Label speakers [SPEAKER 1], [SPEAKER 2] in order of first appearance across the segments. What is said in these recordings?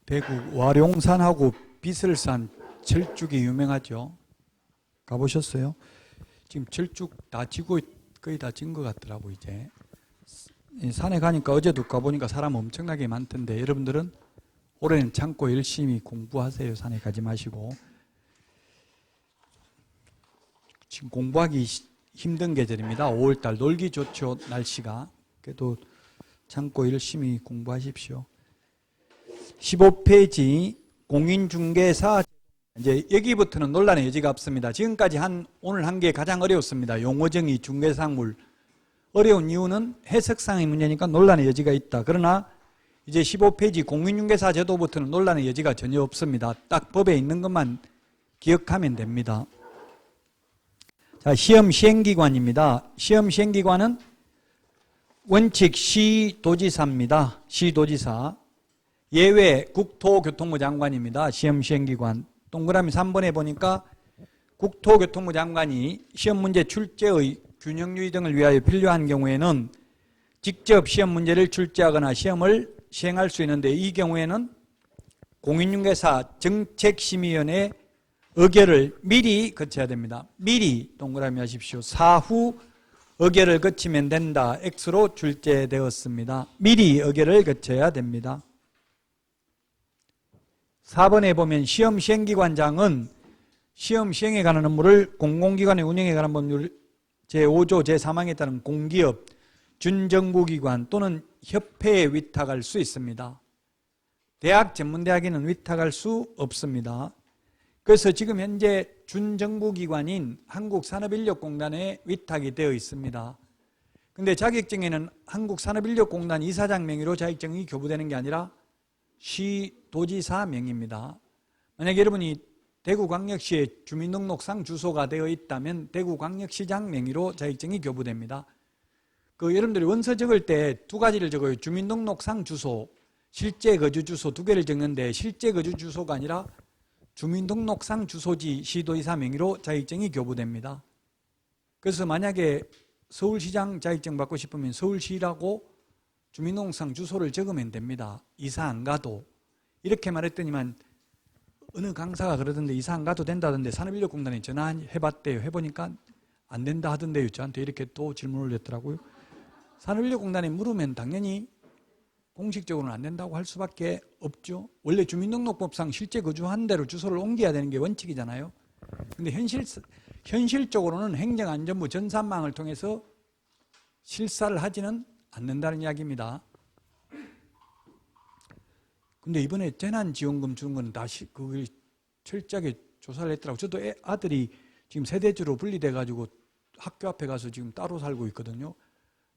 [SPEAKER 1] 대구 와룡산하고 비설산 철쭉이 유명하죠. 가보셨어요? 지금 철쭉 다 지고 거의 다 진 것 같더라고. 이제 산에 가니까 어제도 가보니까 사람 엄청나게 많던데, 여러분들은 올해는 참고 열심히 공부하세요. 산에 가지 마시고. 지금 공부하기 힘든 계절입니다. 5월달 놀기 좋죠, 날씨가. 그래도 참고 열심히 공부하십시오. 15페이지 공인중개사. 이제 여기부터는 논란의 여지가 없습니다. 지금까지 오늘 한 게 가장 어려웠습니다. 용어정의, 중개사물. 어려운 이유는 해석상의 문제니까 논란의 여지가 있다. 그러나 이제 15페이지 공인중개사 제도부터는 논란의 여지가 전혀 없습니다. 딱 법에 있는 것만 기억하면 됩니다. 자, 시험 시행기관입니다. 시험 시행기관은 원칙 시도지사입니다. 시도지사. 예외 국토교통부 장관입니다. 시험 시행기관. 동그라미 3번에 보니까 국토교통부 장관이 시험 문제 출제의 균형 유지 등을 위하여 필요한 경우에는 직접 시험 문제를 출제하거나 시험을 시행할 수 있는데, 이 경우에는 공인중개사 정책심의위원회 의결을 미리 거쳐야 됩니다. 미리 동그라미 하십시오. 사후 의결을 거치면 된다. X로 출제되었습니다. 미리 의결을 거쳐야 됩니다. 4번에 보면 시험 시행기관장은 시험 시행에 관한 업무를 공공기관의 운영에 관한 법률 제5조 제3항에 따른 공기업, 준정부기관 또는 협회에 위탁할 수 있습니다. 대학, 전문대학에는 위탁할 수 없습니다. 그래서 지금 현재 준정부기관인 한국산업인력공단에 위탁이 되어 있습니다. 그런데 자격증에는 한국산업인력공단 이사장 명의로 자격증이 교부되는 게 아니라 시도지사 명의입니다. 만약에 여러분이 대구광역시에 주민등록상 주소가 되어 있다면 대구광역시장 명의로 자격증이 교부됩니다. 여러분들이 원서 적을 때 두 가지를 적어요. 주민등록상 주소, 실제 거주 주소 두 개를 적는데, 실제 거주 주소가 아니라 주민등록상 주소지 시도지사 명의로 자격증이 교부됩니다. 그래서 만약에 서울시장 자격증 받고 싶으면 서울시라고 주민등록상 주소를 적으면 됩니다. 이사 안 가도. 이렇게 말했더니만 어느 강사가 그러던데 이사 안 가도 된다던데 산업인력공단에 전화해봤대요. 해보니까 안 된다 하던데요. 저한테 이렇게 또 질문을 했더라고요. 산업인력공단에 물으면 당연히 공식적으로는 안 된다고 할 수밖에 없죠. 원래 주민등록법상 실제 거주한 대로 주소를 옮겨야 되는 게 원칙이잖아요. 근데 현실적으로는 행정안전부 전산망을 통해서 실사를 하지는 않는다는 이야기입니다. 근데 이번에 재난지원금 주는 건 다시 그걸 철저하게 조사를 했더라고요. 저도 아들이 지금 세대주로 분리돼 가지고 학교 앞에 가서 지금 따로 살고 있거든요.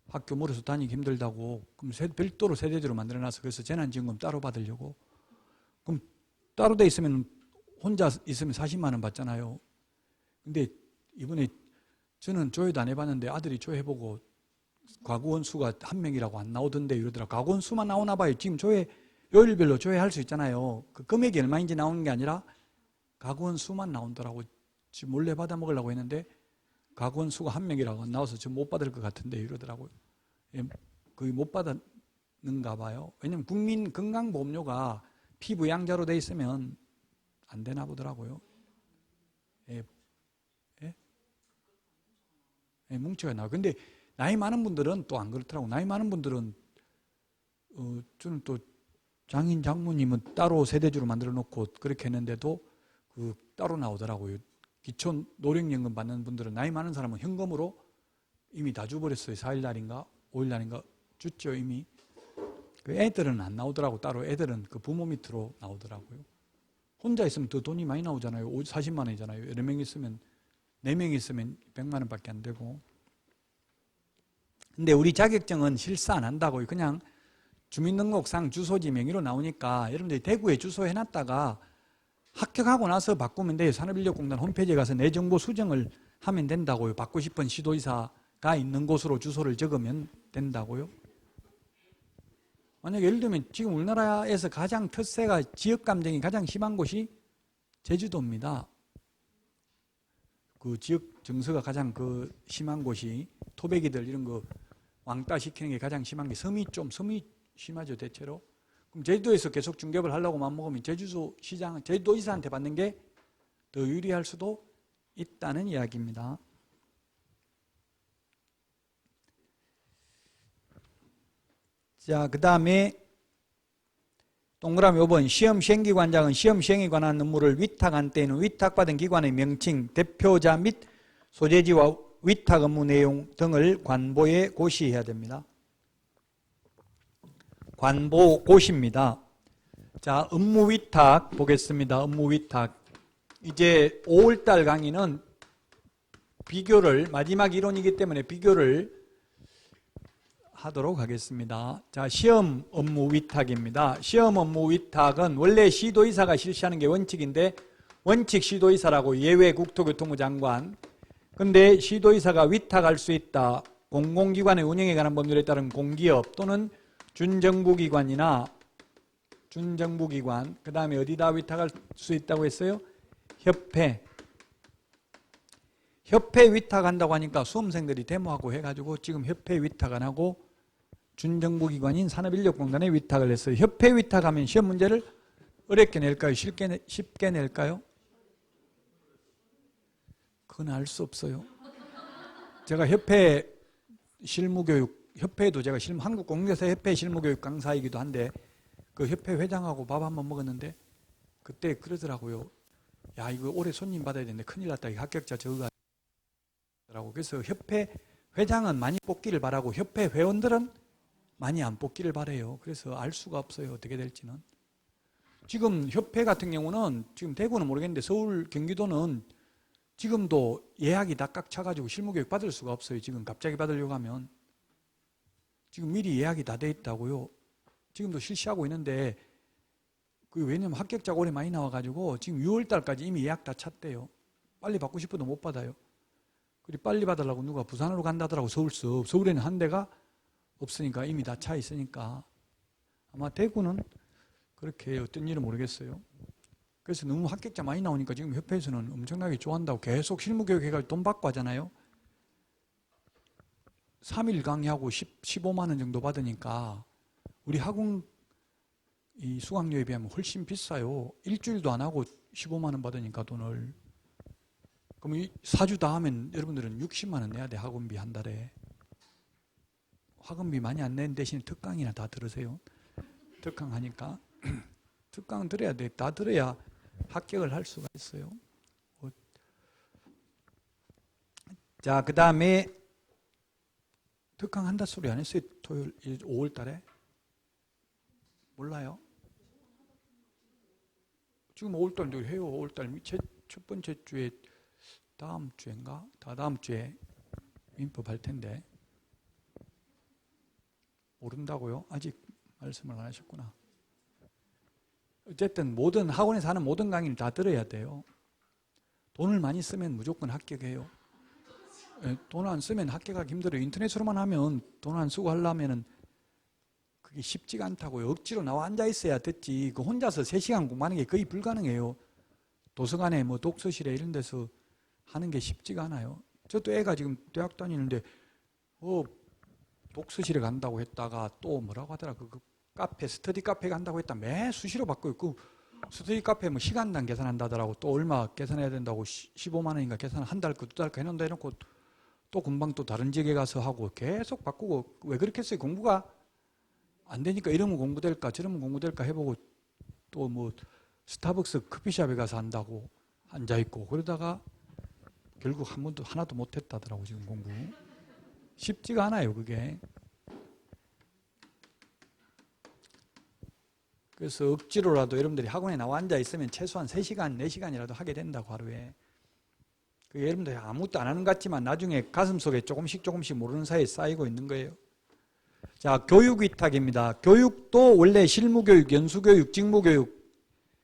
[SPEAKER 1] 학교 멀어서 다니기 힘들다고. 그럼 별도로 세대주로 만들어놔서 그래서 재난지원금 따로 받으려고. 그럼 따로 돼 있으면 혼자 있으면 40만 원 받잖아요. 근데 이번에 저는 조회도 안 해봤는데 아들이 조회해보고 가구원 수가 한 명이라고 안 나오던데 이러더라고요. 가구원 수만 나오나 봐요. 지금 요일별로 조회할 수 있잖아요. 그 금액이 얼마인지 나오는 게 아니라 가구원 수만 나오더라고요. 지금 몰래 받아 먹으려고 했는데 가구원 수가 한 명이라고 안 나와서 저 못 받을 것 같은데 이러더라고요. 거의 못 받았는가 봐요. 왜냐면 국민건강보험료가 피부양자로 돼 있으면 안 되나 보더라고요. 뭉쳐야 나와. 근데 나이 많은 분들은 또 안 그렇더라고요. 나이 많은 분들은 저는 또 장인 장모님은 따로 세대주로 만들어 놓고 그렇게 했는데도 따로 나오더라고요. 기초 노령연금 받는 분들은 나이 많은 사람은 현금으로 이미 다 줘버렸어요. 4일날인가 5일날인가 줬죠 이미. 애들은 안 나오더라고. 따로 애들은 부모 밑으로 나오더라고요. 혼자 있으면 더 돈이 많이 나오잖아요. 40만 원이잖아요. 여러 명 있으면 4명 있으면 100만 원밖에 안 되고. 근데 우리 자격증은 실사 안 한다고요. 그냥 주민등록상 주소지 명의로 나오니까 여러분들이 대구에 주소 해놨다가 합격하고 나서 바꾸면 돼요. 산업인력공단 홈페이지에 가서 내 정보 수정을 하면 된다고요. 받고 싶은 시도지사가 있는 곳으로 주소를 적으면 된다고요. 만약에 예를 들면 지금 우리나라에서 가장 텃세가 지역감정이 가장 심한 곳이 제주도입니다. 지역 정서가 가장 심한 곳이 토백이들 이런 거 왕따 시키는 게 가장 심한 게 섬이 심하죠 대체로. 그럼 제주도에서 계속 중개업을 하려고 마음먹으면 제주도 시장, 제주도지사한테 받는 게 더 유리할 수도 있다는 이야기입니다. 자, 그 다음에 동그라미 5번 시험 시행기관장은 시험 시행에 관한 업무를 위탁한 때에는 위탁받은 기관의 명칭, 대표자 및 소재지와 위탁 업무 내용 등을 관보에 고시해야 됩니다. 관보 고시입니다. 자, 업무 위탁 보겠습니다. 업무 위탁. 이제 5월달 강의는 비교를, 마지막 이론이기 때문에 비교를 하도록 하겠습니다. 자, 시험 업무 위탁입니다. 시험 업무 위탁은 원래 시도의사가 실시하는 게 원칙인데 원칙 시도의사라고 예외 국토교통부 장관. 근데 시도의사가 위탁할 수 있다. 공공기관의 운영에 관한 법률에 따른 공기업 또는 준정부기관이나 준정부기관, 그 다음에 어디다 위탁할 수 있다고 했어요? 협회. 협회 위탁한다고 하니까 수험생들이 데모하고 해가지고 지금 협회 위탁 안 하고 준정부기관인 산업인력공단에 위탁을 했어요. 협회 위탁하면 시험 문제를 어렵게 낼까요? 쉽게 낼까요? 그건 알 수 없어요. 제가 협회 실무교육, 협회도 제가 한국공개사 협회 실무교육 강사이기도 한데 그 협회 회장하고 밥 한번 먹었는데 그때 그러더라고요. 야, 이거 올해 손님 받아야 되는데 큰일 났다. 합격자 적어가지고. 그래서 협회 회장은 많이 뽑기를 바라고 협회 회원들은 많이 안 뽑기를 바라요. 그래서 알 수가 없어요. 어떻게 될지는. 지금 협회 같은 경우는 지금 대구는 모르겠는데 서울, 경기도는 지금도 예약이 다 꽉 차가지고 실무교육 받을 수가 없어요. 지금 갑자기 받으려고 하면. 지금 미리 예약이 다 돼 있다고요. 지금도 실시하고 있는데 왜냐면 합격자가 올해 많이 나와가지고 지금 6월달까지 이미 예약 다 찼대요. 빨리 받고 싶어도 못 받아요. 그리고 빨리 받으려고 누가 부산으로 간다더라고. 서울에는 한 대가 없으니까 이미 다 차 있으니까 아마 대구는 그렇게 어떤 일은 모르겠어요. 그래서 너무 합격자 많이 나오니까 지금 협회에서는 엄청나게 좋아한다고 계속 실무교육 해가지고 돈 받고 하잖아요. 3일 강의하고 15만 원 정도 받으니까 우리 학원 이 수강료에 비하면 훨씬 비싸요. 일주일도 안 하고 15만 원 받으니까 돈을. 그럼 4주 다 하면 여러분들은 60만 원 내야 돼. 학원비 한 달에. 학원비 많이 안 내는 대신 특강이나 다 들으세요. 특강 하니까. 특강 들어야 돼. 다 들어야 합격을 할 수가 있어요. 자, 그 다음에 특강 한다 소리 안 했어요? 토요일 5월 달에? 몰라요? 지금 5월 달도 해요. 5월 달 첫 번째 주에 다음 주인가? 다다음 주에 민법 할 텐데. 모른다고요? 아직 말씀을 안 하셨구나. 어쨌든 모든 학원에서 하는 모든 강의를 다 들어야 돼요. 돈을 많이 쓰면 무조건 합격해요. 돈 안 쓰면 합격하기 힘들어요. 인터넷으로만 하면 돈 안 쓰고 하려면은 그게 쉽지가 않다고요. 억지로 나와 앉아 있어야 됐지. 그 혼자서 3시간 공부하는 게 거의 불가능해요. 도서관에 뭐 독서실에 이런 데서 하는 게 쉽지가 않아요. 저도 애가 지금 대학 다니는데 독서실에 간다고 했다가 또 뭐라고 하더라. 그 카페, 스터디 카페 간다고 했다. 매 수시로 바꿔요. 그 스터디 카페 뭐 시간당 계산한다더라고. 또 얼마 계산해야 된다고 15만 원인가 계산 한 달 거, 2달 거 해놓는다 해놓고 또 금방 또 다른 지역에 가서 하고 계속 바꾸고. 왜 그렇게 했어요? 공부가 안 되니까 이러면 공부될까 저러면 공부될까 해보고 또 뭐 스타벅스 커피숍에 가서 한다고 앉아있고 그러다가 결국 한 번도 하나도 못했다더라고. 지금 공부 쉽지가 않아요 그게. 그래서 억지로라도 여러분들이 학원에 나와 앉아있으면 최소한 3시간 4시간이라도 하게 된다고 하루에. 여러분들이 아무것도 안 하는 것 같지만 나중에 가슴속에 조금씩 모르는 사이에 쌓이고 있는 거예요. 자, 교육위탁입니다. 교육도 원래 실무교육, 연수교육, 직무교육,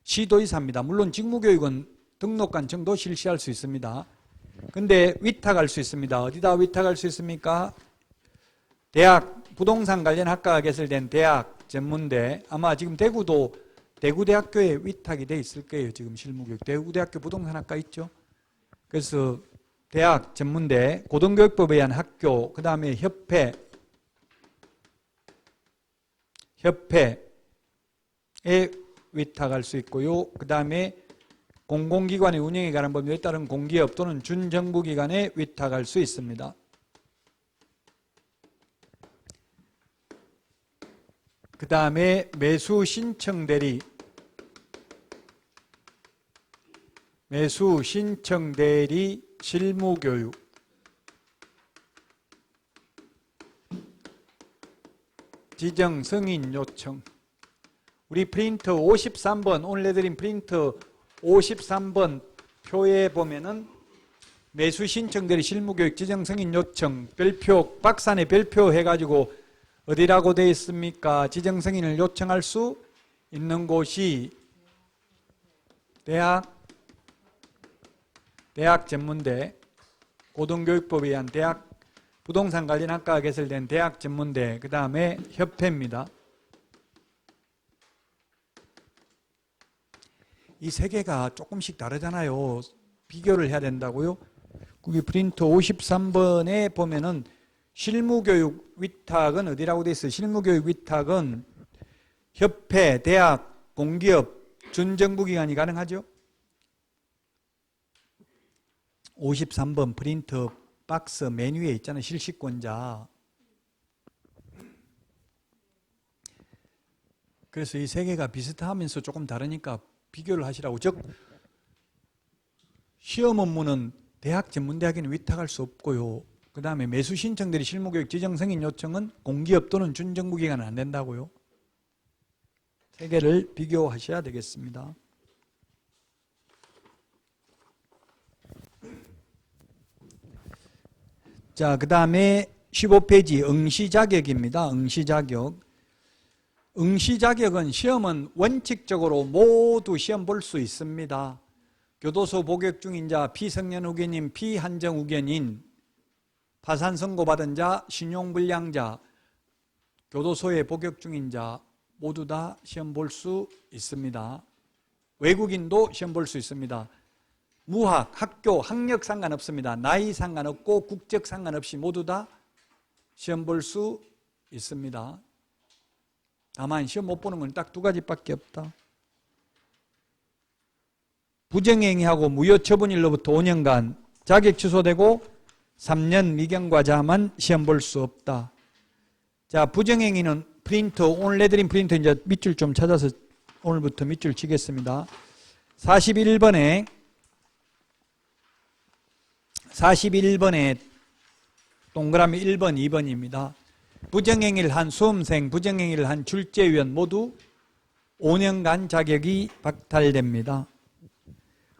[SPEAKER 1] 시도의사입니다. 물론 직무교육은 등록관 정도 실시할 수 있습니다. 근데 위탁할 수 있습니다. 어디다 위탁할 수 있습니까? 대학, 부동산 관련 학과가 개설된 대학, 전문대, 아마 지금 대구도 대구대학교에 위탁이 돼 있을 거예요. 지금 실무교육. 대구대학교 부동산학과 있죠? 그래서 대학, 전문대, 고등교육법에 의한 학교, 그 다음에 협회, 위탁할 수 있고요. 그 다음에 공공기관의 운영에 관한 법률에 따른 공기업 또는 준정부기관에 위탁할 수 있습니다. 그 다음에 매수 신청 대리, 실무교육, 지정 승인 요청. 우리 프린터 53번, 오늘 내드린 프린터 53번 표에 보면은 매수 신청 대리 실무교육 지정 승인 요청 별표, 박스 안에 별표 해가지고 어디라고 되어 있습니까? 지정 승인을 요청할 수 있는 곳이 대학 전문대, 고등교육법에 의한 대학 부동산 관련 학과가 개설된 대학 전문대, 그 다음에 협회입니다. 이 세 개가 조금씩 다르잖아요. 비교를 해야 된다고요. 거기 프린터 53번에 보면은 실무교육 위탁은 어디라고 돼 있어요? 실무교육 위탁은 협회, 대학, 공기업, 준정부기관이 가능하죠? 53번 프린터 박스 메뉴에 있잖아요. 실시권자. 그래서 이 세 개가 비슷하면서 조금 다르니까 비교를 하시라고. 즉 시험 업무는 대학 전문대학에는 위탁할 수 없고요. 그 다음에 매수 신청 대리 실무교육 지정 승인 요청은 공기업 또는 준정부기관은 안 된다고요. 세 개를 비교하셔야 되겠습니다. 자, 그 다음에 15페이지 응시자격입니다. 응시자격. 응시자격은 시험은 원칙적으로 모두 시험 볼 수 있습니다. 교도소 복역 중인 자, 피성년 후견인, 피한정 후견인, 파산 선고받은 자, 신용불량자, 교도소에 복역 중인 자 모두 다 시험 볼 수 있습니다. 외국인도 시험 볼 수 있습니다. 무학, 학교, 학력 상관없습니다. 나이 상관없고 국적 상관없이 모두 다 시험 볼 수 있습니다. 다만 시험 못 보는 건 딱 두 가지밖에 없다. 부정행위하고 무효처분일로부터 5년간 자격 취소되고 3년 미경과자만 시험 볼 수 없다. 자, 부정행위는 프린터, 오늘 내드린 프린터 이제 밑줄 좀 찾아서 오늘부터 밑줄 치겠습니다. 41번에 동그라미 1번, 2번입니다. 부정행위를 한 수험생, 부정행위를 한 출제위원 모두 5년간 자격이 박탈됩니다.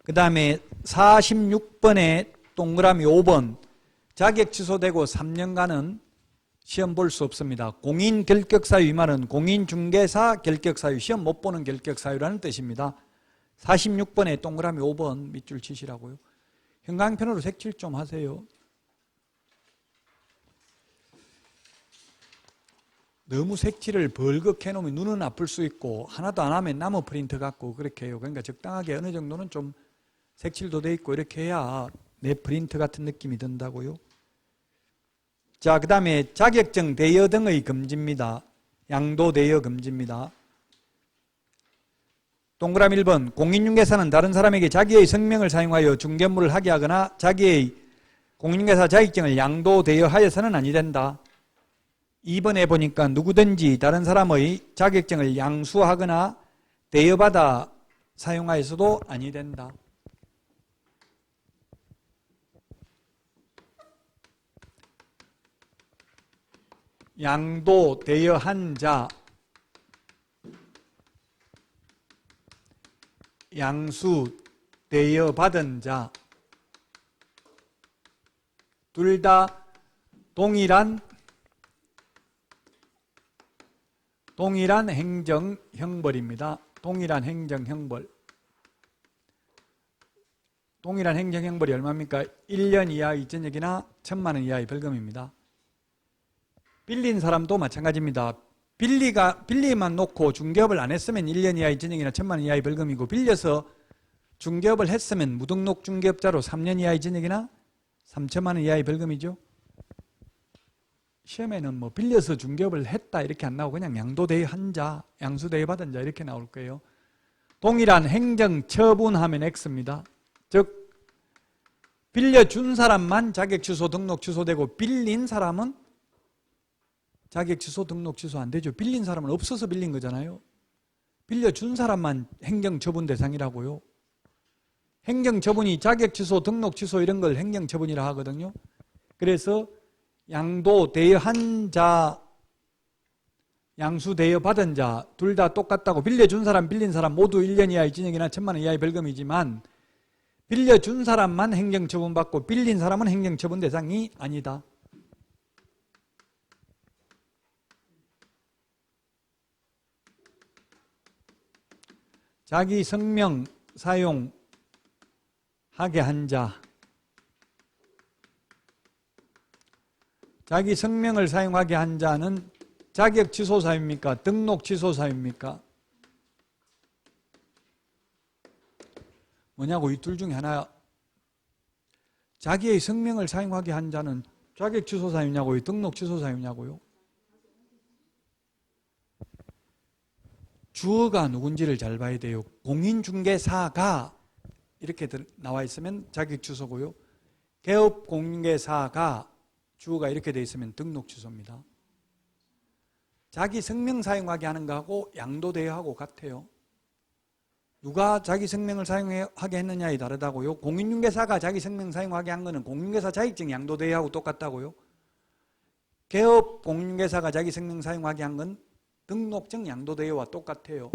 [SPEAKER 1] 그 다음에 46번에 동그라미 5번, 자격 취소되고 3년간은 시험 볼 수 없습니다. 공인 결격사유, 이 말은 공인중개사 결격사유, 시험 못 보는 결격사유라는 뜻입니다. 46번에 동그라미 5번 밑줄 치시라고요. 형광펜으로 색칠 좀 하세요. 너무 색칠을 벌겋게 해놓으면 눈은 아플 수 있고 하나도 안 하면 나무 프린터 같고 그렇게 해요. 그러니까 적당하게 어느 정도는 좀 색칠도 돼 있고 이렇게 해야 내 프린터 같은 느낌이 든다고요. 자, 그 다음에 자격증 대여 등의 금지입니다. 양도 대여 금지입니다. 동그라미 1번, 공인중개사는 다른 사람에게 자기의 성명을 사용하여 중개업무를 하게 하거나 자기의 공인중개사 자격증을 양도 대여하여서는 아니 된다. 2번에 보니까 누구든지 다른 사람의 자격증을 양수하거나 대여받아 사용하여서도 아니 된다. 양도 대여한 자, 양수 대여받은 자, 둘 다 동일한 행정형벌입니다. 동일한 행정형벌. 동일한 행정형벌이 얼마입니까? 1년 이하의 전역이나 1,000만 원 이하의 벌금입니다. 빌린 사람도 마찬가지입니다. 빌리만 놓고 중개업을 안 했으면 1년 이하의 전역이나 1,000만 원 이하의 벌금이고, 빌려서 중개업을 했으면 무등록 중개업자로 3년 이하의 전역이나 3천만 원 이하의 벌금이죠. 시험에는 뭐 빌려서 중개업을 했다 이렇게 안 나오고 그냥 양도대여한 자, 양수대여받은 자 이렇게 나올 거예요. 동일한 행정 처분하면 X입니다. 즉 빌려준 사람만 자격 취소, 등록 취소되고 빌린 사람은 자격 취소, 등록 취소 안 되죠. 빌린 사람은 없어서 빌린 거잖아요. 빌려준 사람만 행정 처분 대상이라고요. 행정 처분이 자격 취소, 등록 취소 이런 걸 행정 처분이라 하거든요. 그래서 양도 대여한 자, 양수 대여 받은 자 둘 다 똑같다고. 빌려준 사람, 빌린 사람 모두 1년 이하의 징역이나 1,000만 원 이하의 벌금이지만 빌려준 사람만 행정처분 받고 빌린 사람은 행정처분 대상이 아니다. 자기 성명 사용하게 한 자, 자기 성명을 사용하게 한 자는 자격 취소 사유입니까? 등록 취소 사유입니까? 뭐냐고, 이 둘 중에 하나. 자기의 성명을 사용하게 한 자는 자격 취소 사유냐고요? 등록 취소 사유냐고요? 주어가 누군지를 잘 봐야 돼요. 공인중개사가 이렇게 나와 있으면 자격 취소고요. 개업 공인중개사가 주어가 이렇게 돼 있으면 등록 취소입니다. 자기 성명 사용하게 하는 거하고 양도대여하고 같아요. 누가 자기 성명을 사용하게 했느냐에 다르다고요. 공인중개사가 자기 성명 사용하게 한 거는 공인중개사 자격증 양도대여하고 똑같다고요. 개업 공인중개사가 자기 성명 사용하게 한 건 등록증 양도대여와 똑같아요.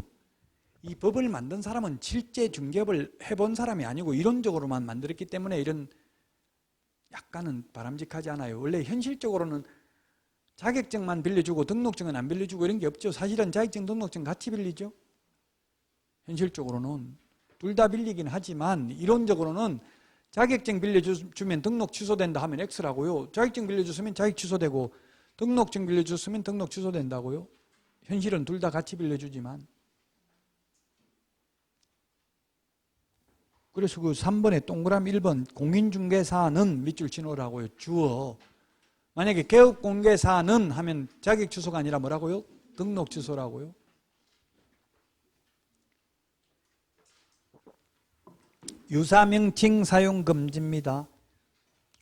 [SPEAKER 1] 이 법을 만든 사람은 실제 중개업을 해본 사람이 아니고 이론적으로만 만들었기 때문에 이런 약간은 바람직하지 않아요. 원래 현실적으로는 자격증만 빌려주고 등록증은 안 빌려주고 이런 게 없죠. 사실은 자격증, 등록증 같이 빌리죠. 현실적으로는 둘 다 빌리긴 하지만 이론적으로는 자격증 빌려주면 등록 취소된다 하면 X라고요. 자격증 빌려줬으면 자격 취소되고 등록증 빌려줬으면 등록 취소된다고요. 현실은 둘 다 같이 빌려주지만. 그래서 그 3번에 동그라미 1번 공인중개사는 밑줄 치놓으라고요. 주어. 만약에 개업공개사는 하면 자격 취소가 아니라 뭐라고요? 등록 취소라고요. 유사명칭 사용 금지입니다.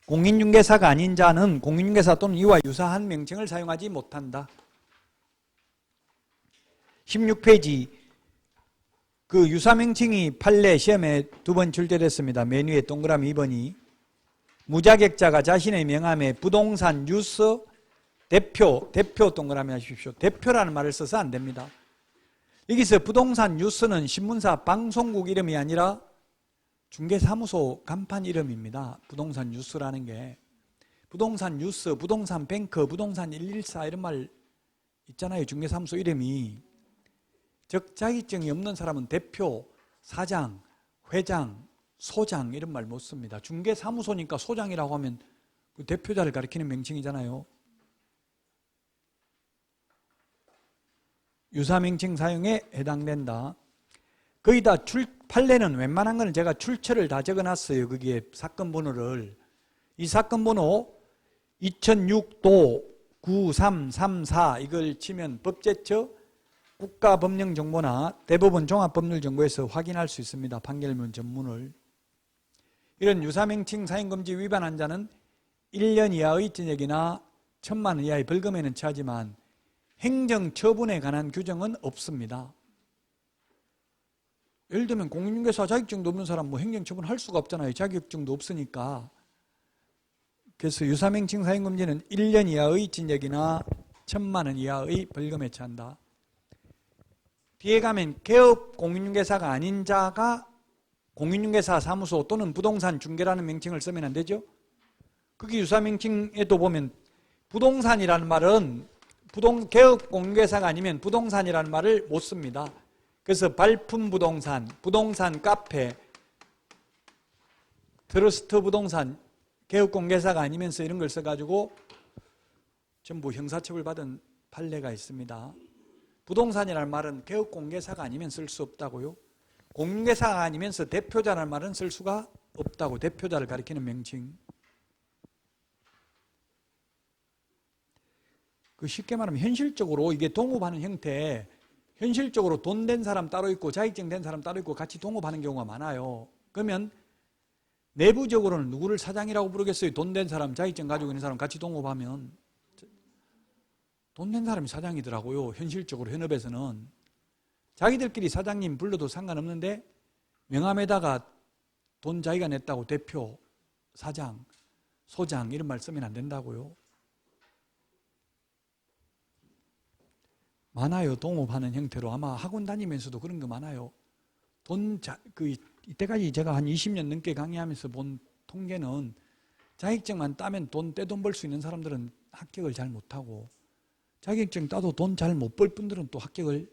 [SPEAKER 1] 공인중개사가 아닌 자는 공인중개사 또는 이와 유사한 명칭을 사용하지 못한다. 16페이지 그 유사명칭이 판례 시험에 2번 출제됐습니다. 메뉴에 동그라미 2번이 무자격자가 자신의 명함에 부동산 유서 대표 동그라미 하십시오. 대표라는 말을 써서 안 됩니다. 여기서 부동산 유서는 신문사 방송국 이름이 아니라 중개사무소 간판 이름입니다. 부동산 뉴스라는 게. 부동산 뉴스, 부동산 뱅크, 부동산 114 이런 말 있잖아요. 중개사무소 이름이. 즉 자격증이 없는 사람은 대표, 사장, 회장, 소장 이런 말 못 씁니다. 중개사무소니까 소장이라고 하면 그 대표자를 가리키는 명칭이잖아요. 유사명칭 사용에 해당된다. 거의 다 판례는 웬만한 거는 제가 출처를 다 적어놨어요. 거기에 사건 번호를. 이 사건 번호 2006도 9334 이걸 치면 법제처 국가법령정보나 대법원 종합법률정보에서 확인할 수 있습니다. 판결문 전문을. 이런 유사명칭 사용금지 위반한 자는 1년 이하의 징역이나 1,000만 원 이하의 벌금에는 처하지만 행정처분에 관한 규정은 없습니다. 예를 들면 공인중개사 자격증도 없는 사람 뭐 행정처분 할 수가 없잖아요. 자격증도 없으니까. 그래서 유사명칭 사용금지는 1년 이하의 징역이나 1,000만 원 이하의 벌금에 처한다. 뒤에 가면 개업 공인중개사가 아닌 자가 공인중개사 사무소 또는 부동산 중개라는 명칭을 쓰면 안 되죠. 거기 유사명칭에도 보면 부동산이라는 말은 개업 공인중개사가 아니면 부동산이라는 말을 못 씁니다. 그래서 발품 부동산, 부동산 카페, 트러스트 부동산, 개업공개사가 아니면서 이런 걸 써가지고 전부 형사처벌 받은 판례가 있습니다. 부동산이라는 말은 개업공개사가 아니면 쓸 수 없다고요. 공개사가 아니면서 대표자라는 말은 쓸 수가 없다고. 대표자를 가리키는 명칭. 그 쉽게 말하면 현실적으로 이게 동업하는 형태, 현실적으로 돈 된 사람 따로 있고 자격증 된 사람 따로 있고 같이 동업하는 경우가 많아요. 그러면 내부적으로는 누구를 사장이라고 부르겠어요? 돈 된 사람, 자격증 가지고 있는 사람 같이 동업하면 돈 된 사람이 사장이더라고요. 현실적으로 현업에서는 자기들끼리 사장님 불러도 상관없는데 명함에다가 돈 자기가 냈다고 대표, 사장, 소장 이런 말 쓰면 안 된다고요. 많아요. 동업하는 형태로. 아마 학원 다니면서도 그런 거 많아요. 이때까지 제가 한 20년 넘게 강의하면서 본 통계는 자격증만 따면 떼돈 벌 수 있는 사람들은 합격을 잘 못하고, 자격증 따도 돈 잘 못 벌 분들은 또 합격을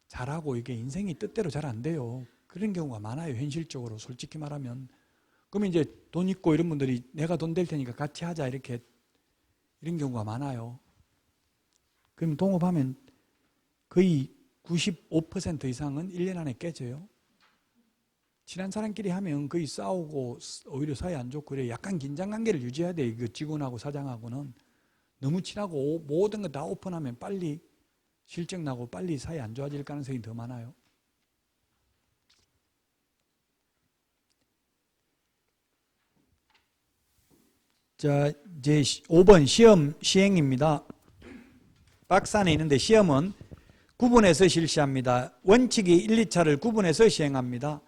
[SPEAKER 1] 잘하고, 이게 인생이 뜻대로 잘 안 돼요. 그런 경우가 많아요. 현실적으로 솔직히 말하면. 그러면 이제 돈 있고 이런 분들이 내가 돈 될 테니까 같이 하자 이런 경우가 많아요. 그럼 동업하면 거의 95% 이상은 1년 안에 깨져요. 친한 사람끼리 하면 거의 싸우고 오히려 사이 안 좋고 그래. 약간 긴장관계를 유지해야 돼. 이거 직원하고 사장하고는 너무 친하고 모든 거 다 오픈하면 빨리 실적 나고 빨리 사이 안 좋아질 가능성이 더 많아요. 자, 이제 5번 시험 시행입니다. 박스 안에 있는데 시험은 구분해서 실시합니다. 원칙이 1, 2차를 구분해서 시행합니다.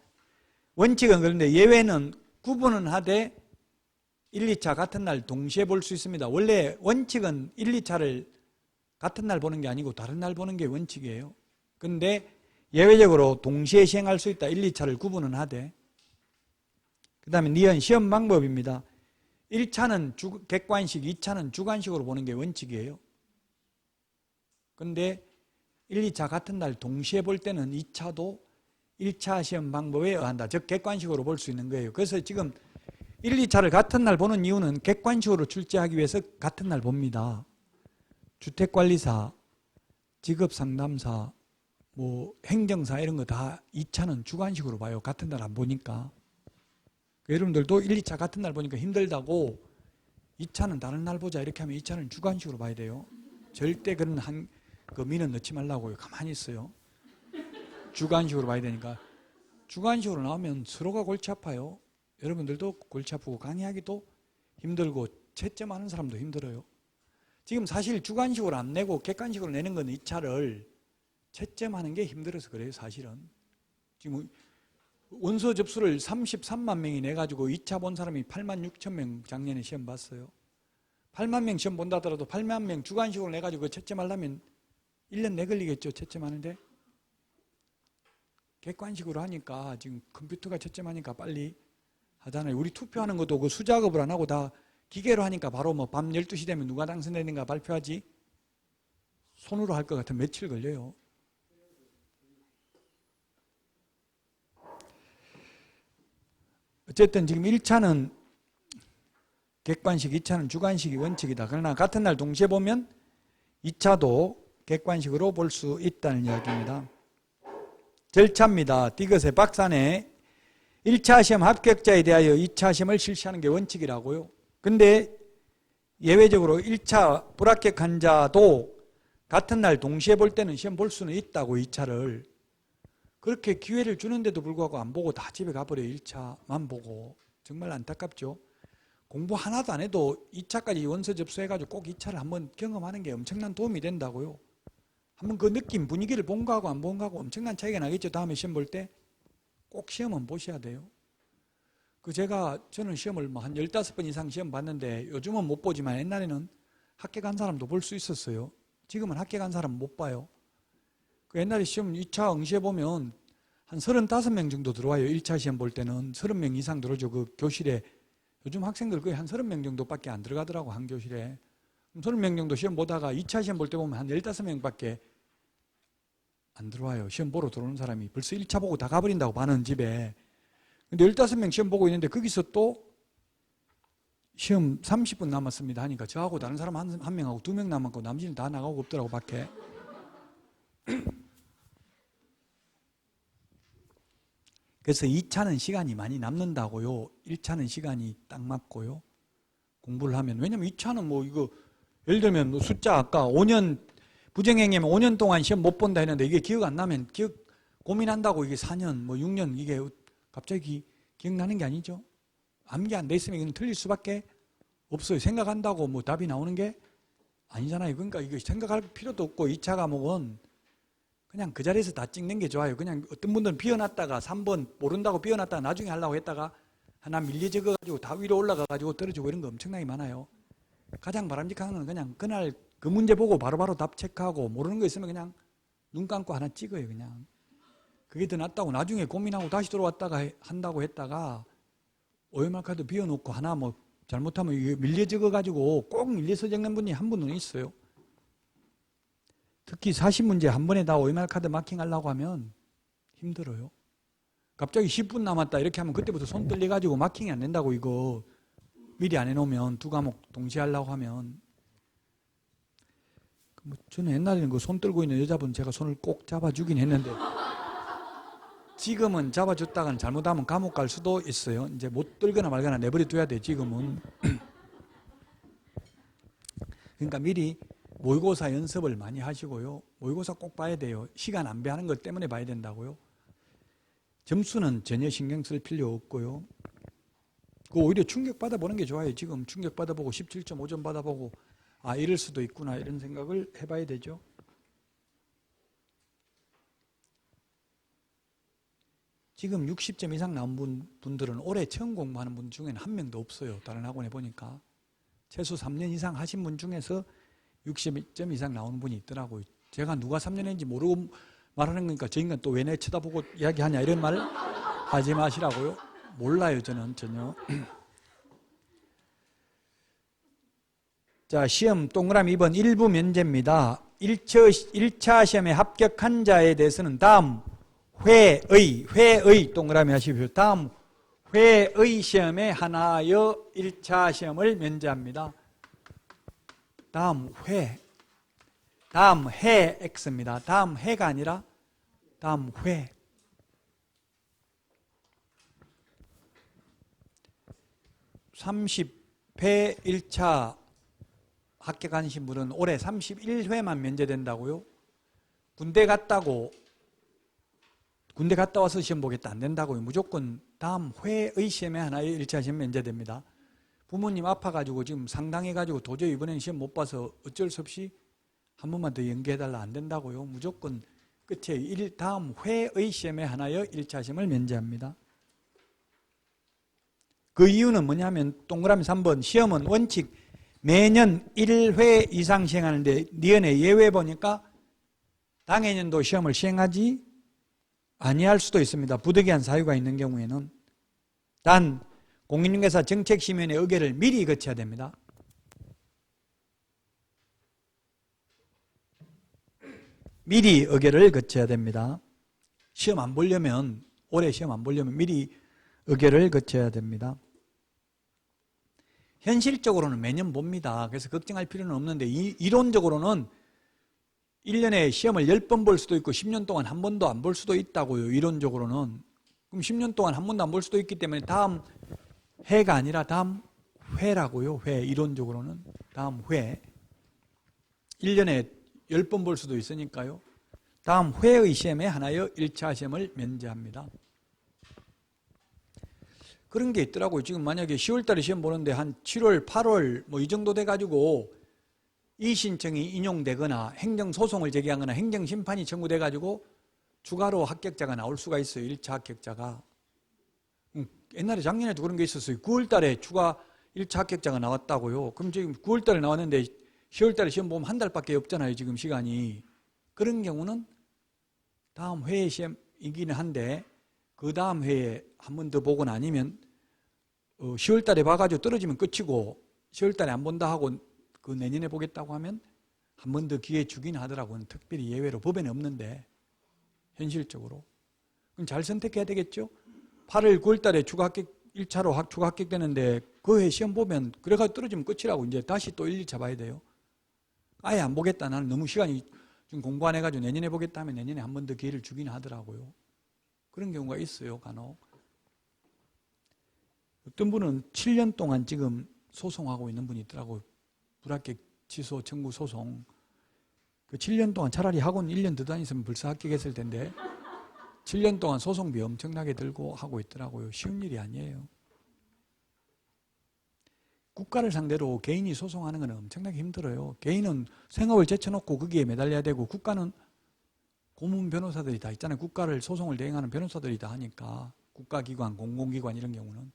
[SPEAKER 1] 원칙은 그런데 예외는 구분은 하되 1, 2차 같은 날 동시에 볼 수 있습니다. 원래 원칙은 1, 2차를 같은 날 보는 게 아니고 다른 날 보는 게 원칙이에요. 그런데 예외적으로 동시에 시행할 수 있다. 1, 2차를 구분은 하되. 그 다음에 니은 시험 방법입니다. 1차는 객관식, 2차는 주관식으로 보는 게 원칙이에요. 그런데 1, 2차 같은 날 동시에 볼 때는 2차도 1차 시험 방법에 의한다. 즉 객관식으로 볼 수 있는 거예요. 그래서 지금 1, 2차를 같은 날 보는 이유는 객관식으로 출제하기 위해서 같은 날 봅니다. 주택관리사, 직업상담사, 행정사 이런 거 다 2차는 주관식으로 봐요. 같은 날 안 보니까. 여러분들도 1, 2차 같은 날 보니까 힘들다고 2차는 다른 날 보자 이렇게 하면 2차는 주관식으로 봐야 돼요. 절대 그런 민은 넣지 말라고요. 가만히 있어요. 주관식으로 봐야 되니까. 주관식으로 나오면 서로가 골치 아파요. 여러분들도 골치 아프고 강의하기도 힘들고 채점하는 사람도 힘들어요. 지금 사실 주관식으로 안 내고 객관식으로 내는 건 2차를 채점하는 게 힘들어서 그래요. 사실은. 지금 원서 접수를 33만 명이 내가지고 2차 본 사람이 8만 6천 명 작년에 시험 봤어요. 8만 명 시험 본다 하더라도 8만 명 주관식으로 내가지고 채점하려면 1년 내 걸리겠죠. 채점하는데. 객관식으로 하니까 지금 컴퓨터가 채점하니까 빨리 하잖아요. 우리 투표하는 것도 그 수작업을 안 하고 다 기계로 하니까 바로 밤 12시 되면 누가 당선되는가 발표하지. 손으로 할 것 같으면 며칠 걸려요. 어쨌든 지금 1차는 객관식, 2차는 주관식이 원칙이다. 그러나 같은 날 동시에 보면 2차도 객관식으로 볼 수 있다는 이야기입니다. 절차입니다. 디귿의 박스 안에 1차 시험 합격자에 대하여 2차 시험을 실시하는 게 원칙이라고요. 근데 예외적으로 1차 불합격한 자도 같은 날 동시에 볼 때는 시험 볼 수는 있다고 2차를. 그렇게 기회를 주는데도 불구하고 안 보고 다 집에 가버려요. 1차만 보고. 정말 안타깝죠. 공부 하나도 안 해도 2차까지 원서 접수해가지고 꼭 2차를 한번 경험하는 게 엄청난 도움이 된다고요. 한번 그 느낌, 분위기를 본 거하고 안 본 거하고 엄청난 차이가 나겠죠. 다음에 시험 볼 때. 꼭 시험은 보셔야 돼요. 저는 시험을 한 15번 이상 시험 봤는데 요즘은 못 보지만 옛날에는 합격한 사람도 볼 수 있었어요. 지금은 합격한 사람 못 봐요. 그 옛날에 시험 2차 응시해 보면 한 35명 정도 들어와요. 1차 시험 볼 때는 30명 이상 들어오죠. 그 교실에. 요즘 학생들 거의 한 30명 정도밖에 안 들어가더라고, 한 교실에. 30명 정도 시험 보다가 2차 시험 볼 때 보면 한 15명밖에 안 들어와요. 시험 보러 들어오는 사람이. 벌써 1차 보고 다 가버린다고 반은 집에. 근데 15명 시험 보고 있는데 거기서 또 시험 30분 남았습니다 하니까 저하고 다른 사람 한 명하고 2명 남았고 나머지는 다 나가고 없더라고 밖에. 그래서 2차는 시간이 많이 남는다고요. 1차는 시간이 딱 맞고요. 공부를 하면. 왜냐면 2차는 이거 예를 들면 뭐 숫자 아까 5년 부정행위면 5년 동안 시험 못 본다 했는데 이게 기억 안 나면 고민한다고 이게 4년 뭐 6년 이게 갑자기 기억나는 게 아니죠. 암기 안 돼 있으면 이건 틀릴 수밖에 없어요. 생각한다고 뭐 답이 나오는 게 아니잖아요. 그러니까 이거 생각할 필요도 없고 2차 과목은 그냥 그 자리에서 다 찍는 게 좋아요. 그냥 어떤 분들은 비워놨다가 3번 모른다고 비워놨다가 나중에 하려고 했다가 하나 밀리 적어가지고 다 위로 올라가가지고 떨어지고 이런 거 엄청나게 많아요. 가장 바람직한 건 그냥 그날 그 문제 보고 바로바로 답 체크하고 모르는 거 있으면 그냥 눈 감고 하나 찍어요. 그냥 그게 더 낫다고 나중에 고민하고 다시 들어왔다가 한다고 했다가 OMR 카드 비워놓고 하나 뭐 잘못하면 이게 밀려 적어가지고 꼭 밀려서 적는 분이 한 분은 있어요. 특히 40문제 한 번에 다 OMR 카드 마킹하려고 하면 힘들어요. 갑자기 10분 남았다 이렇게 하면 그때부터 손 떨려가지고 마킹이 안 된다고. 이거 미리 안 해놓으면 두 과목 동시에 하려고 하면. 뭐 저는 옛날에는 그 손 떨고 있는 여자분 제가 손을 꼭 잡아주긴 했는데 지금은 잡아줬다가는 잘못하면 감옥 갈 수도 있어요. 이제 못 들거나 말거나 내버려 둬야 돼 지금은. 그러니까 미리 모의고사 연습을 많이 하시고요. 모의고사 꼭 봐야 돼요. 시간 낭비하는 것 때문에 봐야 된다고요. 점수는 전혀 신경 쓸 필요 없고요. 그 오히려 충격 받아보는 게 좋아요. 지금 충격 받아보고 17.5점 받아보고 아 이럴 수도 있구나 이런 생각을 해봐야 되죠. 지금 60점 이상 나온 분들은 올해 처음 공부하는 분 중에는 한 명도 없어요. 다른 학원에 보니까. 최소 3년 이상 하신 분 중에서 60점 이상 나오는 분이 있더라고요. 제가 누가 3년 했는지 모르고 말하는 거니까 저 인간 또 왜 내 쳐다보고 이야기하냐 이런 말 하지 마시라고요. 몰라요 저는 전혀. 자, 시험 동그라미 2번 일부 면제입니다. 1차 시험에 합격한 자에 대해서는 다음 회의 동그라미 하십시오. 다음 회의 시험에 하나여 1차 시험을 면제합니다. 다음 해 X입니다. 다음 해가 아니라 다음 회. (30회) 1차 합격하신 분은 올해 31회만 면제된다고요? 군대 갔다 와서 시험 보겠다 안 된다고요. 무조건 다음 회의 시험에 하나의 1차 시험 면제됩니다. 부모님 아파가지고 지금 상당해가지고 도저히 이번에는 시험 못 봐서 어쩔 수 없이 한 번만 더 연기해달라 안 된다고요. 무조건 끝에 다음 회의 시험에 하나의 1차 시험을 면제합니다. 그 이유는 뭐냐면 동그라미 3번 시험은 원칙 매년 1회 이상 시행하는데 니은의 예외 보니까 당해년도 시험을 시행하지 아니할 수도 있습니다. 부득이한 사유가 있는 경우에는. 단 공인중개사 정책심의원의 의결을 미리 거쳐야 됩니다. 미리 의결을 거쳐야 됩니다. 시험 안 보려면 올해 시험 안 보려면 미리 의결을 거쳐야 됩니다. 현실적으로는 매년 봅니다. 그래서 걱정할 필요는 없는데 이론적으로는 1년에 시험을 10번 볼 수도 있고 10년 동안 한 번도 안 볼 수도 있다고요. 이론적으로는. 그럼 10년 동안 한 번도 안 볼 수도 있기 때문에 다음 해가 아니라 다음 회라고요. 회. 이론적으로는 다음 회. 1년에 10번 볼 수도 있으니까요. 다음 회의 시험에 하나의 1차 시험을 면제합니다. 그런 게 있더라고요. 지금 만약에 10월 달에 시험 보는데 한 7월, 8월 뭐 이 정도 돼가지고 이 신청이 인용되거나 행정소송을 제기하거나 행정심판이 청구돼가지고 추가로 합격자가 나올 수가 있어요. 1차 합격자가. 옛날에 작년에도 그런 게 있었어요. 9월 달에 추가 1차 합격자가 나왔다고요. 그럼 지금 9월 달에 나왔는데 10월 달에 시험 보면 한 달밖에 없잖아요. 지금 시간이. 그런 경우는 다음 회의 시험이기는 한데 그 다음 회에 한 번 더 보거나 아니면 10월 달에 봐가지고 떨어지면 끝이고 10월 달에 안 본다 하고 그 내년에 보겠다고 하면 한 번 더 기회 주긴 하더라고요. 특별히 예외로 법에는 없는데 현실적으로. 그럼 잘 선택해야 되겠죠? 8월, 9월 달에 추가 합격 1차로 추가 합격되는데 그 해 시험 보면 그래가지고 떨어지면 끝이라고 이제 다시 또 1, 2차 봐야 돼요. 아예 안 보겠다. 나는 너무 시간이 좀 공부 안 해가지고 내년에 보겠다 하면 내년에 한 번 더 기회를 주긴 하더라고요. 그런 경우가 있어요. 간혹. 어떤 분은 7년 동안 지금 소송하고 있는 분이 있더라고요. 불합격 취소, 청구, 소송. 그 7년 동안 차라리 학원 1년 더 다녔으면 벌써 합격했을 텐데 7년 동안 소송비 엄청나게 들고 하고 있더라고요. 쉬운 일이 아니에요. 국가를 상대로 개인이 소송하는 건 엄청나게 힘들어요. 개인은 생업을 제쳐놓고 거기에 매달려야 되고 국가는 고문 변호사들이 다 있잖아요. 국가를 소송을 대행하는 변호사들이 다 하니까 국가기관, 공공기관 이런 경우는.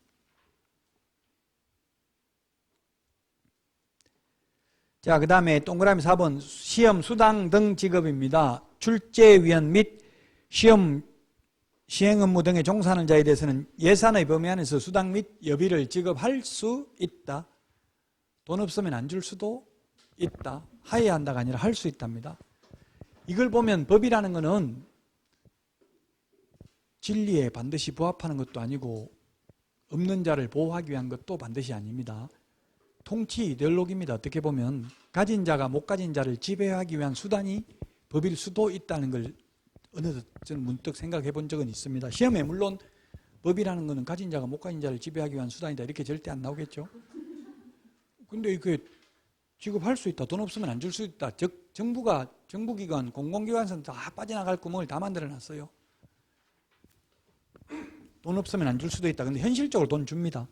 [SPEAKER 1] 자, 그 다음에 동그라미 4번 시험 수당 등 지급입니다. 출제위원 및 시험 시행 업무 등에 종사하는 자에 대해서는 예산의 범위 안에서 수당 및 여비를 지급할 수 있다. 돈 없으면 안 줄 수도 있다. 하여야 한다가 아니라 할 수 있답니다. 이걸 보면 법이라는 것은 진리에 반드시 부합하는 것도 아니고 없는 자를 보호하기 위한 것도 반드시 아닙니다. 통치 이데올로기입니다. 어떻게 보면 가진 자가 못 가진 자를 지배하기 위한 수단이 법일 수도 있다는 걸 어느덧 저는 문득 생각해 본 적은 있습니다. 시험에 물론 법이라는 것은 가진 자가 못 가진 자를 지배하기 위한 수단이다 이렇게 절대 안 나오겠죠. 근데 이게 지급할 수 있다. 돈 없으면 안 줄 수 있다. 즉 정부가 정부기관, 공공기관에서는 다 빠져나갈 구멍을 다 만들어놨어요. 돈 없으면 안 줄 수도 있다. 근데 현실적으로 돈 줍니다.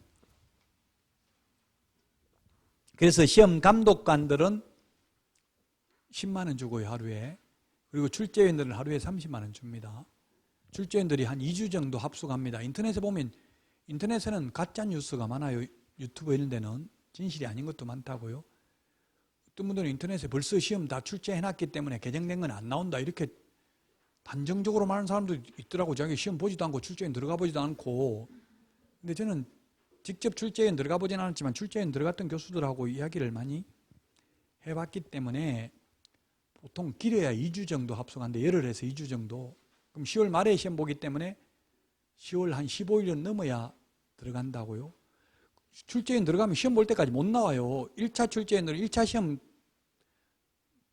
[SPEAKER 1] 그래서 시험 감독관들은 10만 원 주고요, 하루에. 그리고 출제위원들은 하루에 30만 원 줍니다. 출제위원들이 한 2주 정도 합숙합니다. 인터넷에 보면 인터넷에는 가짜 뉴스가 많아요. 유튜브 이런 데는 진실이 아닌 것도 많다고요. 어떤 분들은 인터넷에 벌써 시험 다 출제해놨기 때문에 개정된 건 안 나온다 이렇게 단정적으로 말하는 사람도 있더라고. 자기 시험 보지도 않고 출제위원 들어가 보지도 않고. 근데 저는 직접 출제위원 들어가 보진 않았지만 출제위원 들어갔던 교수들하고 이야기를 많이 해봤기 때문에 보통 길어야 2주 정도 합숙하는데 열흘에서 2주 정도. 그럼 10월 말에 시험 보기 때문에 10월 한 15일은 넘어야 들어간다고요. 출제위원 들어가면 시험 볼 때까지 못 나와요. 1차 출제위원들은 1차 시험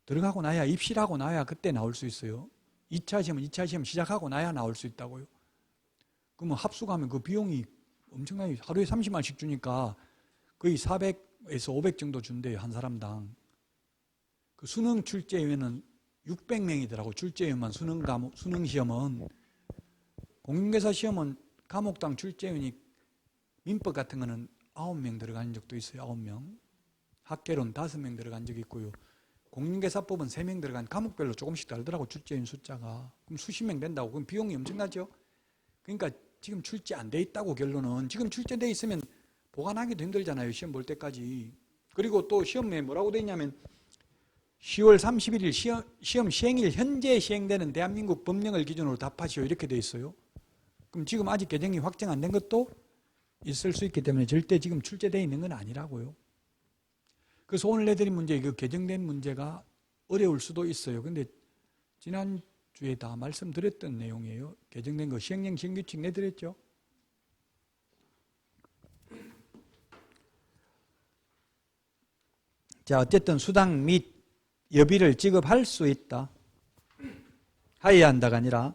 [SPEAKER 1] 들어가고 나야 입실하고 나야 그때 나올 수 있어요. 2차 시험 시작하고 나야 나올 수 있다고요. 그러면 합숙하면 그 비용이 엄청나게 하루에 30만 원씩 주니까 거의 400에서 500 정도 준대요. 한 사람당. 그 수능 출제위원은 600명이더라고. 출제위원만 수능 시험은. 공인중개사 시험은 과목당 출제위원이 민법 같은 거는 9명 들어간 적도 있어요. 9명. 학개론 5명 들어간 적이 있고요. 공인중개사법은 3명 들어간 과목별로 조금씩 다르더라고. 출제위원 숫자가. 그럼 수십 명 된다고. 그럼 비용이 엄청나죠. 그러니까 지금 출제 안 돼 있다고 결론은. 지금 출제돼 있으면 보관하기도 힘들잖아요. 시험 볼 때까지. 그리고 또 시험에 뭐라고 돼 있냐면 10월 31일 시험 시행일 현재 시행되는 대한민국 법령을 기준으로 답하시오 이렇게 돼 있어요. 그럼 지금 아직 개정이 확정 안 된 것도 있을 수 있기 때문에 절대 지금 출제되어 있는 건 아니라고요. 그래서 오늘 내드린 문제, 그 개정된 문제가 어려울 수도 있어요. 근데 지난주에 다 말씀드렸던 내용이에요. 개정된 거 시행령 시행규칙 내드렸죠. 자, 어쨌든 수당 및 여비를 지급할 수 있다. 하여야 한다가 아니라.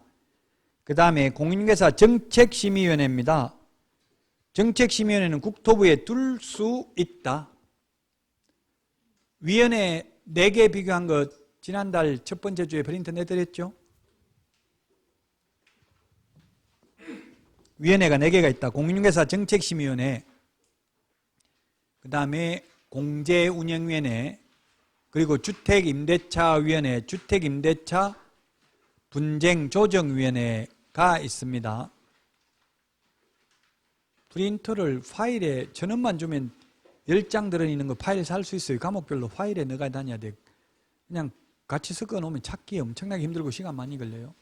[SPEAKER 1] 그 다음에 공인중개사 정책심의위원회입니다. 정책심의위원회는 국토부에 둘 수 있다. 위원회 4개 비교한 것 지난달 첫 번째 주에 프린트 내드렸죠. 위원회가 4개가 있다. 공인중개사 정책심의위원회, 그 다음에 공제운영위원회, 그리고 주택임대차위원회, 주택임대차 분쟁조정위원회가 있습니다. 프린터를 파일에 1,000원만 주면 10장 들어있는 거 파일 살 수 있어요. 과목별로 파일에 넣어 다녀야 돼. 그냥 같이 섞어 놓으면 찾기 엄청나게 힘들고 시간 많이 걸려요.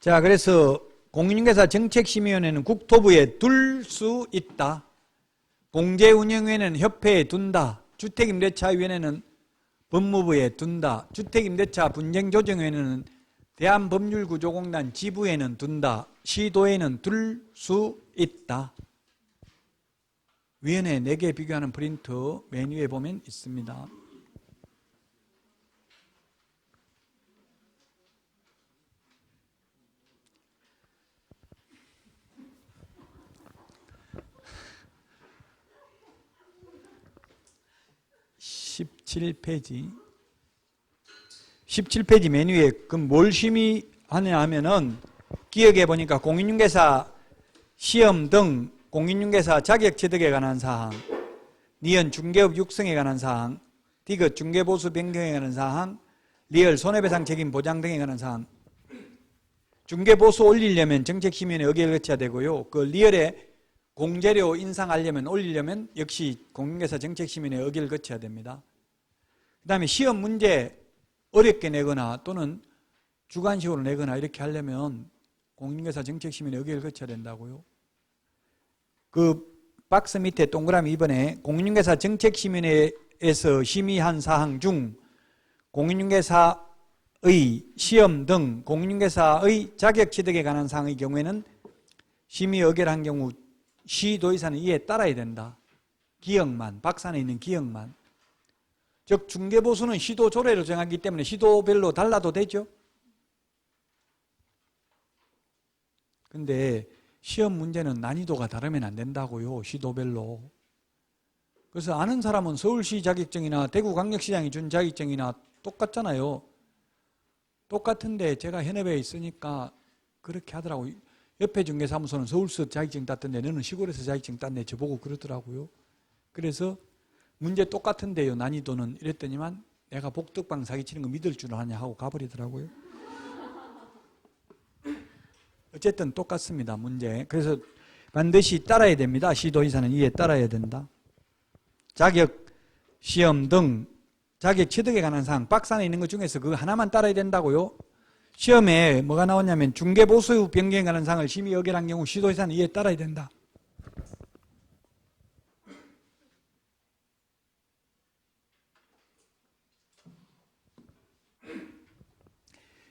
[SPEAKER 1] 자, 그래서 공인중개사 정책심의위원회는 국토부에 둘 수 있다. 공제운영위원회는 협회에 둔다. 주택임대차위원회는 법무부에 둔다. 주택임대차 분쟁조정위원회는 대한법률구조공단 지부에는 둔다. 시도에는 둘 수 있다. 위원회 4개 비교하는 프린트 맨 위에 보면 있습니다. 17페이지. 17페이지 맨 위에 그럼 뭘 심의하냐 하면은 기억해 보니까 공인중개사 시험 등 공인중개사 자격 취득에 관한 사항, 니은 중개업 육성에 관한 사항, 디귿 중개보수 변경에 관한 사항, 리얼 손해배상 책임 보장 등에 관한 사항. 중개보수 올리려면 정책심의위원회 의결을 거쳐야 되고요. 그 리얼에 공재료 인상하려면 올리려면 역시 공인중개사 정책심의위원회 의결을 거쳐야 됩니다. 그 다음에 시험 문제 어렵게 내거나 또는 주관식으로 내거나 이렇게 하려면 공인중개사 정책심의위원회 의결을 거쳐야 된다고요. 그 박스 밑에 동그라미 2번에 공인중개사 정책심의위원회에서 심의한 사항 중 공인중개사의 시험 등 공인중개사의 자격 취득에 관한 사항의 경우에는 심의 의결한 경우 시도의사는 이에 따라야 된다. 기억만, 박스 안에 있는 기억만. 즉 중개보수는 시도 조례로 정하기 때문에 시도별로 달라도 되죠. 근데 시험 문제는 난이도가 다르면 안 된다고요. 시도별로. 그래서 아는 사람은 서울시 자격증이나 대구광역시장이 준 자격증이나 똑같잖아요. 똑같은데 제가 현업에 있으니까 그렇게 하더라고요. 옆에 중개사무소는 서울서 자격증 땄던데 너는 시골에서 자격증 땄네 저보고 그러더라고요. 그래서 문제 똑같은데요 난이도는 이랬더니만 내가 복덕방 사기치는 거 믿을 줄 아냐 하고 가버리더라고요. 어쨌든 똑같습니다 문제. 그래서 반드시 따라야 됩니다. 시도의사는 이에 따라야 된다. 자격 시험 등 자격 취득에 관한 사항 박스 안에 있는 것 중에서 그거 하나만 따라야 된다고요. 시험에 뭐가 나오냐면 중개보수 변경에 관한 사항을 심의 의결한 경우 시도의사는 이에 따라야 된다.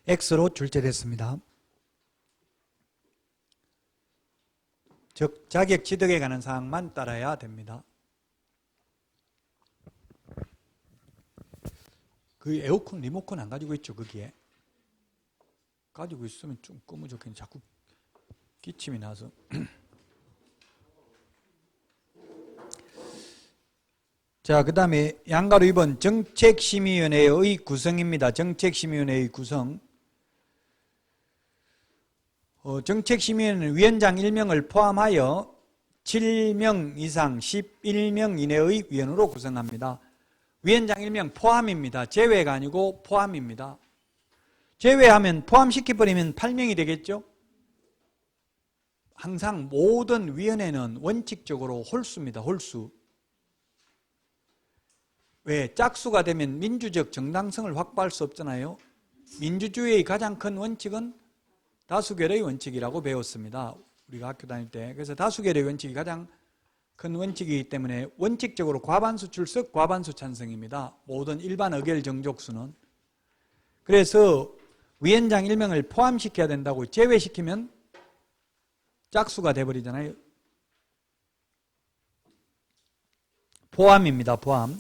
[SPEAKER 1] X로 출제됐습니다. 즉 자격 취득에 관한 사항만 따라야 됩니다. 그 에어컨 리모컨 안 가지고 있죠 거기에? 가지고 있으면 좀 끄면 좋겠는데 자꾸 기침이 나서. 자, 그 다음에 양가로 2번 정책심의위원회의 구성입니다. 정책심의위원회의 구성. 정책심의위원회는 위원장 1명을 포함하여 7명 이상 11명 이내의 위원으로 구성합니다. 위원장 1명 포함입니다. 제외가 아니고 포함입니다. 제외하면 포함시켜버리면 8명이 되겠죠? 항상 모든 위원회는 원칙적으로 홀수입니다. 홀수. 왜? 짝수가 되면 민주적 정당성을 확보할 수 없잖아요. 민주주의의 가장 큰 원칙은 다수결의 원칙이라고 배웠습니다. 우리가 학교 다닐 때. 그래서 다수결의 원칙이 가장 큰 원칙이기 때문에 원칙적으로 과반수 출석, 과반수 찬성입니다. 모든 일반 의결 정족수는. 그래서 위원장 1명을 포함시켜야 된다고 제외시키면 짝수가 돼버리잖아요. 포함입니다. 포함.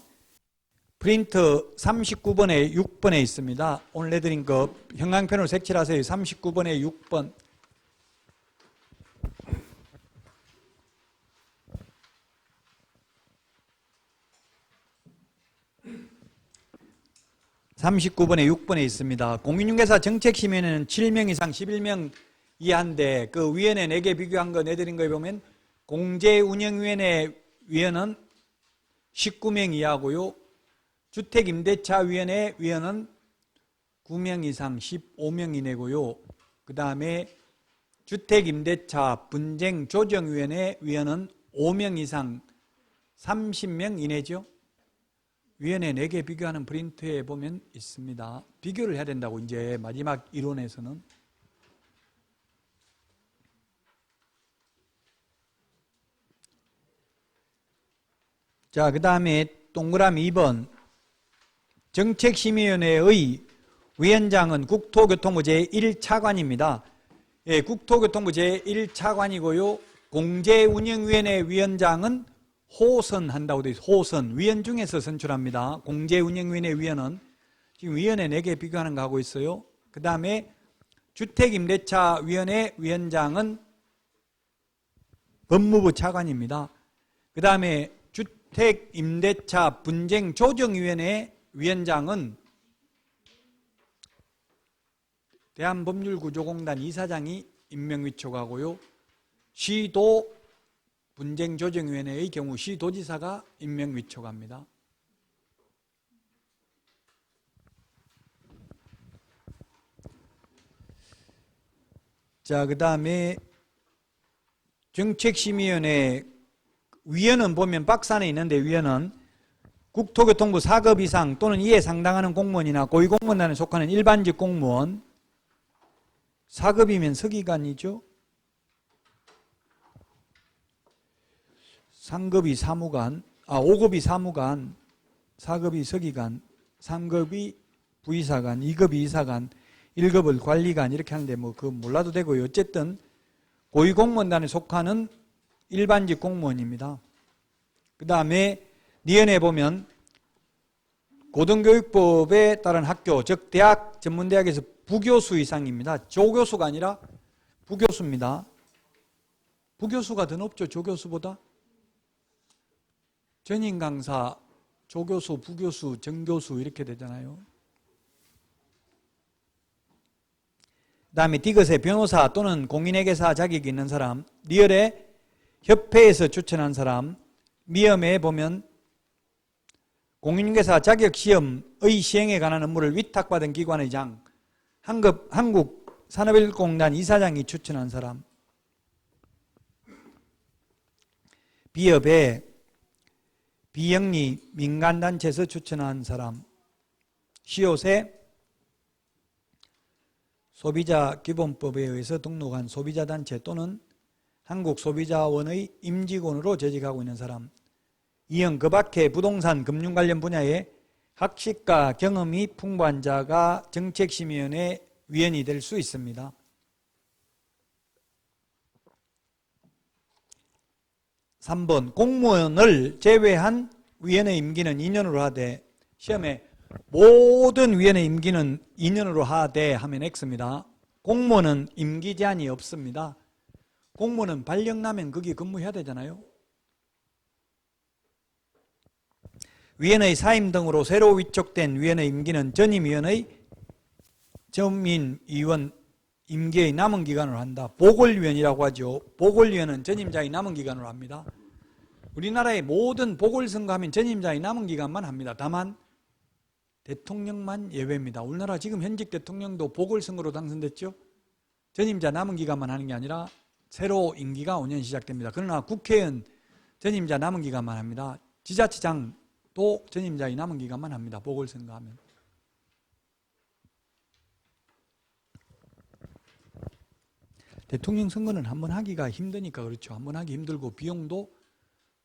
[SPEAKER 1] 프린트 39번에 6번에 있습니다. 오늘 내드린 거 형광펜으로 색칠하세요. 39번에 6번. (39번에) 6번에 있습니다. 공인중개사 정책심의위원회는 7명 이상 11명 이하인데 그 위원회 4개 비교한 거 내드린 거에 보면 공제운영위원회 위원은 19명 이하고요. 주택임대차위원회 위원은 9명 이상 15명 이내고요. 그 다음에 주택임대차 분쟁조정위원회 위원은 5명 이상 30명 이내죠. 위원회 4개 비교하는 프린트에 보면 있습니다. 비교를 해야 된다고 이제 마지막 이론에서는. 자, 그 다음에 동그라미 2번. 정책심의위원회의 위원장은 국토교통부 제1차관입니다. 예, 국토교통부 제1차관이고요. 공제운영위원회 위원장은 호선한다고 되어 있어요. 호선. 위원 중에서 선출합니다. 공제운영위원회 위원은. 지금 위원회 4개 비교하는 거 하고 있어요. 그 다음에 주택임대차위원회 위원장은 법무부 차관입니다. 그 다음에 주택임대차 분쟁조정위원회 위원장은 대한법률구조공단 이사장이 임명위촉하고요. 시도 분쟁조정위원회의 경우 시도지사가 임명위촉합니다. 자, 그 다음에 정책심의위원회 위원은 보면 박스 안에 있는데, 위원은 국토교통부 4급 이상 또는 이에 상당하는 공무원이나 고위공무원단에 속하는 일반직 공무원, 4급이면 서기관이죠. 3급이 사무관, 5급이 사무관, 4급이 서기관, 3급이 부이사관, 2급이 이사관, 1급을 관리관 이렇게 하는데 뭐 그거 몰라도 되고요. 어쨌든 고위공무원단에 속하는 일반직 공무원입니다. 그 다음에 니은에 보면 고등교육법에 따른 학교, 즉 대학, 전문대학에서 부교수 이상입니다. 조교수가 아니라 부교수입니다. 부교수가 더 높죠, 조교수보다. 전임 강사, 조교수, 부교수, 정교수 이렇게 되잖아요. 그 다음에 디귿에 변호사 또는 공인회계사 자격이 있는 사람, 리얼에 협회에서 추천한 사람, 미엄에 보면 공인중개사 자격시험의 시행에 관한 업무를 위탁받은 기관의 장, 한국산업인공단 이사장이 추천한 사람, 비업에 비영리 민간단체에서 추천한 사람, 시옷에 소비자기본법에 의해서 등록한 소비자단체 또는 한국소비자원의 임직원으로 재직하고 있는 사람, 이형 그 밖에 부동산 금융 관련 분야에 학식과 경험이 풍부한 자가 정책심의위원회 위원이 될 수 있습니다. (3번) 공무원을 제외한 위원회 임기는 2년으로 하되, 시험에 모든 위원회 임기는 2년으로 하되 하면 X입니다. 공무원은 임기 제한이 없습니다. 공무원은 발령나면 거기 근무해야 되잖아요. 위원회 사임 등으로 새로 위촉된 위원회 임기는 전임위원의 전임위원 임기의 남은 기간으로 한다. 보궐위원이라고 하죠. 보궐위원은 전임자의 남은 기간으로 합니다. 우리나라의 모든 보궐선거하면 전임자의 남은 기간만 합니다. 다만 대통령만 예외입니다. 우리나라 지금 현직 대통령도 보궐선거로 당선됐죠. 전임자 남은 기간만 하는 게 아니라 새로 임기가 5년 시작됩니다. 그러나 국회의원 전임자 남은 기간만 합니다. 지자체장도 전임자의 남은 기간만 합니다. 보궐선거 하면. 대통령 선거는 한번 하기가 힘드니까 그렇죠. 한번 하기 힘들고 비용도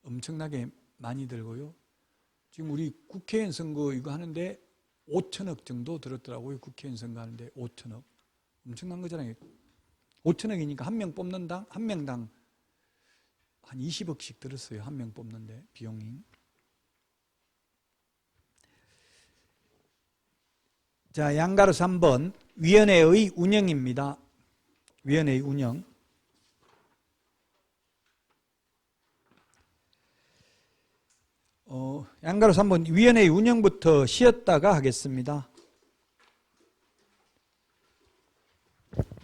[SPEAKER 1] 엄청나게 많이 들고요. 지금 우리 국회의원 선거 이거 하는데 5천억 정도 들었더라고요. 국회의원 선거 하는데 5천억. 엄청난 거잖아요. 5천억이니까 한 명 뽑는당, 한 명당 한 20억씩 들었어요. 한 명 뽑는데 비용이. 자, 양가로 3번 위원회의 운영입니다. 위원회의 운영. 양가로 3번 위원회의 운영부터 쉬었다가 하겠습니다.